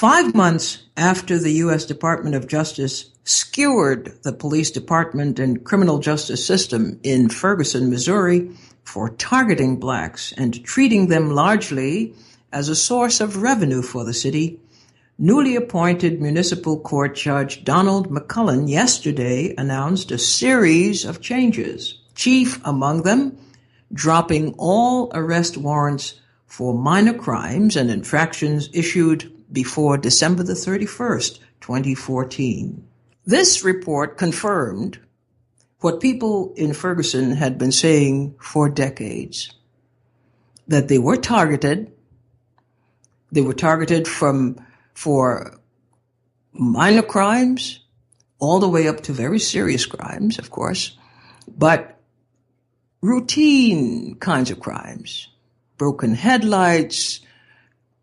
5 months after the U.S. Department of Justice skewered the police department and criminal justice system in Ferguson, Missouri, for targeting blacks and treating them largely as a source of revenue for the city, newly appointed municipal court judge Donald McCullen yesterday announced a series of changes, chief among them dropping all arrest warrants for minor crimes and infractions issued before December the 31st, 2014. This report confirmed what people in Ferguson had been saying for decades, that they were targeted. They were targeted for minor crimes all the way up to very serious crimes, of course, but routine kinds of crimes, broken headlights,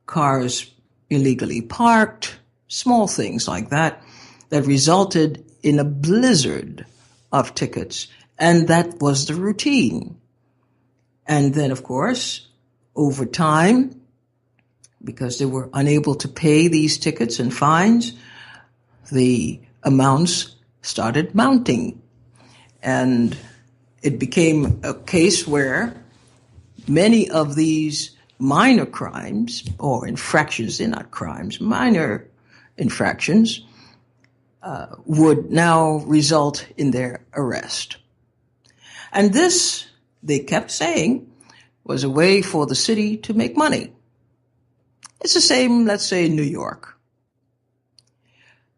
cars illegally parked, small things like that, that resulted in a blizzard of tickets. And that was the routine. And then, of course, over time, because they were unable to pay these tickets and fines, the amounts started mounting. And it became a case where many of these minor crimes, or infractions, they're not crimes, minor infractions, would now result in their arrest. And this, they kept saying, was a way for the city to make money. It's the same, let's say, in New York.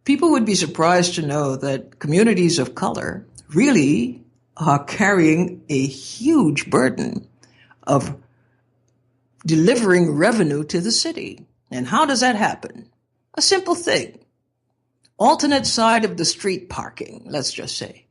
People would be surprised to know that communities of color really are carrying a huge burden of delivering revenue to the city. And how does that happen? A simple thing. Alternate side of the street parking, let's just say.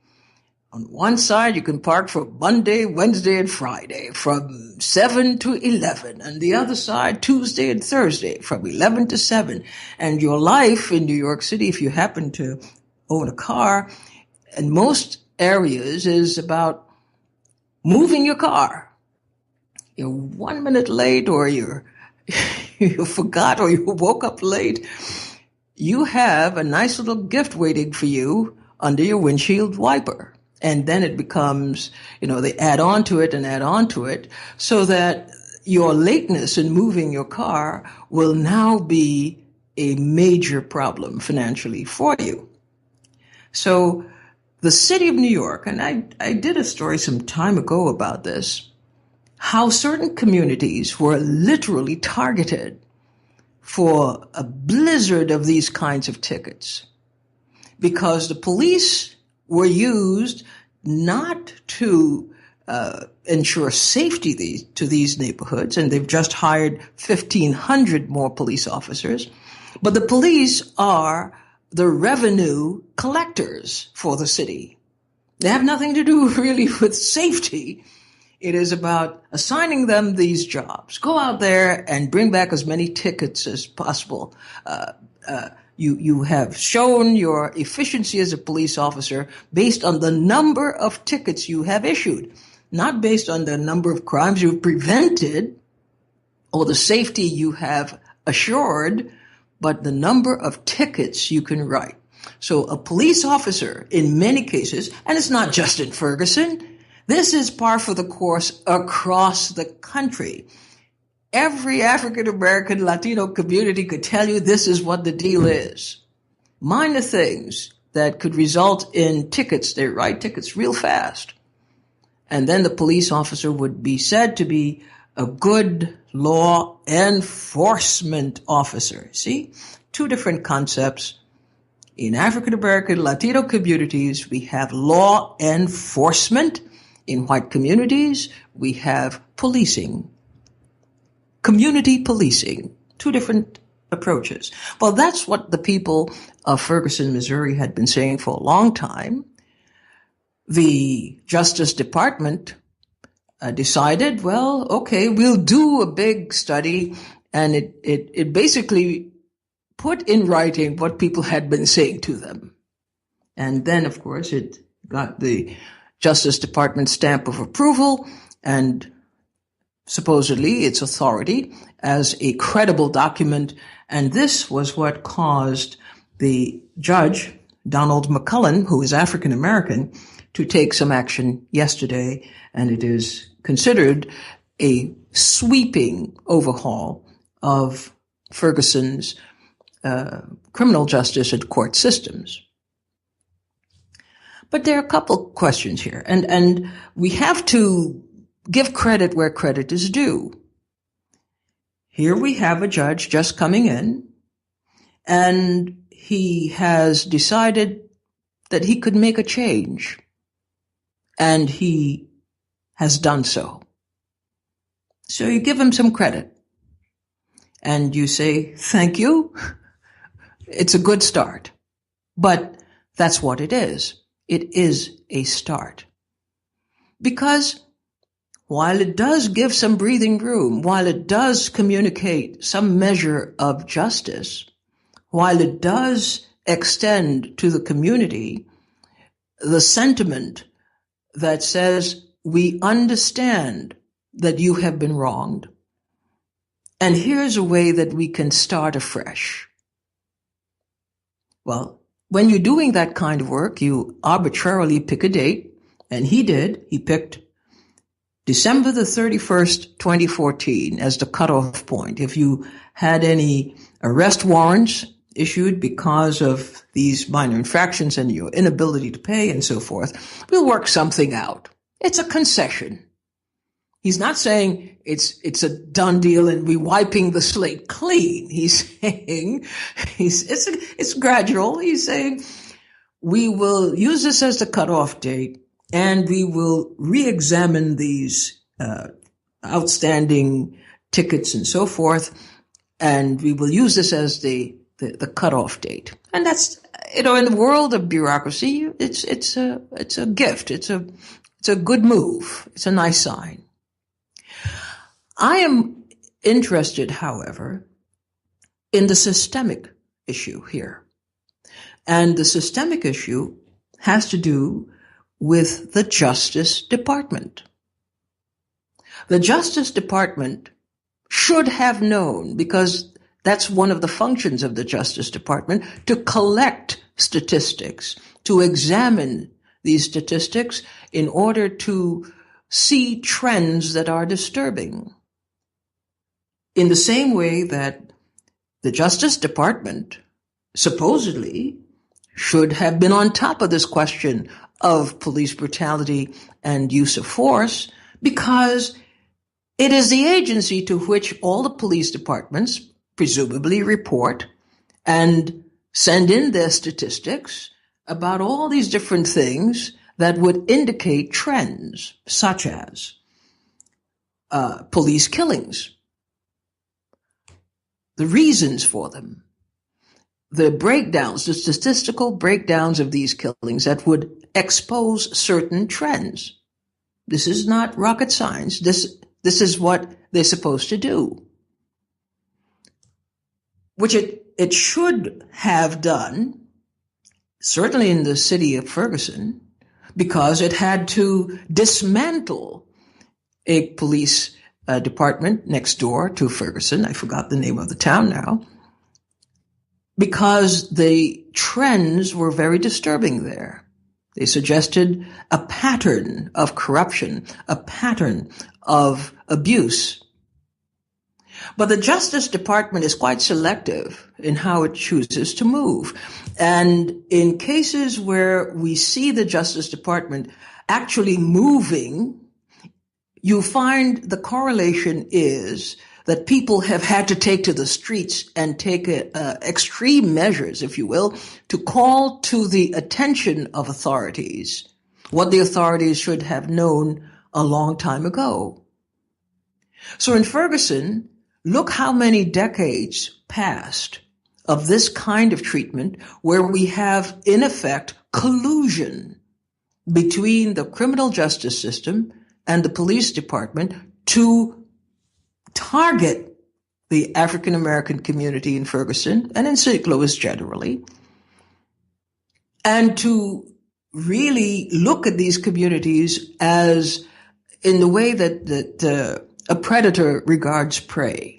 On one side, you can park for Monday, Wednesday, and Friday from 7 to 11. And the other side, Tuesday and Thursday from 11 to 7. And your life in New York City, if you happen to own a car, in most areas is about moving your car. You're 1 minute late, or you forgot, or you woke up late. You have a nice little gift waiting for you under your windshield wiper. And then it becomes, they add on to it and add on to it, so that your lateness in moving your car will now be a major problem financially for you. So the city of New York, and I did a story some time ago about this, how certain communities were literally targeted for a blizzard of these kinds of tickets, because the police were used not to ensure safety to these neighborhoods, and they've just hired 1,500 more police officers, but the police are the revenue collectors for the city. They have nothing to do really with safety. It is about assigning them these jobs. Go out there and bring back as many tickets as possible. You have shown your efficiency as a police officer based on the number of tickets you have issued, not based on the number of crimes you've prevented or the safety you have assured, but the number of tickets you can write. So a police officer, in many cases, and it's not just in Ferguson, this is par for the course across the country. Every African-American Latino community could tell you this is what the deal is. Minor things that could result in tickets. They write tickets real fast. And then the police officer would be said to be a good law enforcement officer. See? Two different concepts. In African-American Latino communities, we have law enforcement. In white communities, we have policing. Community policing, two different approaches. Well, that's what the people of Ferguson, Missouri had been saying for a long time. The Justice Department decided, well, okay, we'll do a big study, and it basically put in writing what people had been saying to them. And then, of course, it got the Justice Department stamp of approval, and supposedly its authority as a credible document, and this was what caused the judge, Donald McCullen, who is African American, to take some action yesterday, and it is considered a sweeping overhaul of Ferguson's criminal justice and court systems. But there are a couple questions here, and we have to give credit where credit is due. Here we have a judge just coming in, and he has decided that he could make a change, and he has done so. So you give him some credit, and you say, thank you. It's a good start. But that's what it is. It is a start. Because while it does give some breathing room, while it does communicate some measure of justice, while it does extend to the community the sentiment that says, we understand that you have been wronged, and here's a way that we can start afresh. Well, when you're doing that kind of work, you arbitrarily pick a date, and he did. He picked December the 31st, 2014 as the cutoff point. If you had any arrest warrants issued because of these minor infractions and your inability to pay and so forth, we'll work something out. It's a concession. He's not saying it's a done deal and we're wiping the slate clean. He's saying it's gradual. He's saying we will use this as the cutoff date, and we will re-examine these outstanding tickets and so forth, and we will use this as the cutoff date. And that's, in the world of bureaucracy, it's a gift. It's a good move. It's a nice sign. I am interested, however, in the systemic issue here. And the systemic issue has to do with the Justice Department. The Justice Department should have known, because that's one of the functions of the Justice Department, to collect statistics, to examine these statistics in order to see trends that are disturbing. In the same way that the Justice Department supposedly should have been on top of this question of police brutality and use of force, because it is the agency to which all the police departments presumably report and send in their statistics about all these different things that would indicate trends, such as police killings, the reasons for them, the breakdowns, the statistical breakdowns of these killings that would expose certain trends. This is not rocket science. This is what they're supposed to do, which it should have done, certainly in the city of Ferguson, because it had to dismantle a police department next door to Ferguson. I forgot the name of the town now, because the trends were very disturbing there. They suggested a pattern of corruption, a pattern of abuse. But the Justice Department is quite selective in how it chooses to move. And in cases where we see the Justice Department actually moving, you find the correlation is that people have had to take to the streets and take extreme measures, if you will, to call to the attention of authorities what the authorities should have known a long time ago. So in Ferguson, look how many decades passed of this kind of treatment where we have, in effect, collusion between the criminal justice system and the police department to target the African American community in Ferguson and in St. Louis generally, and to really look at these communities as in the way that A predator regards prey.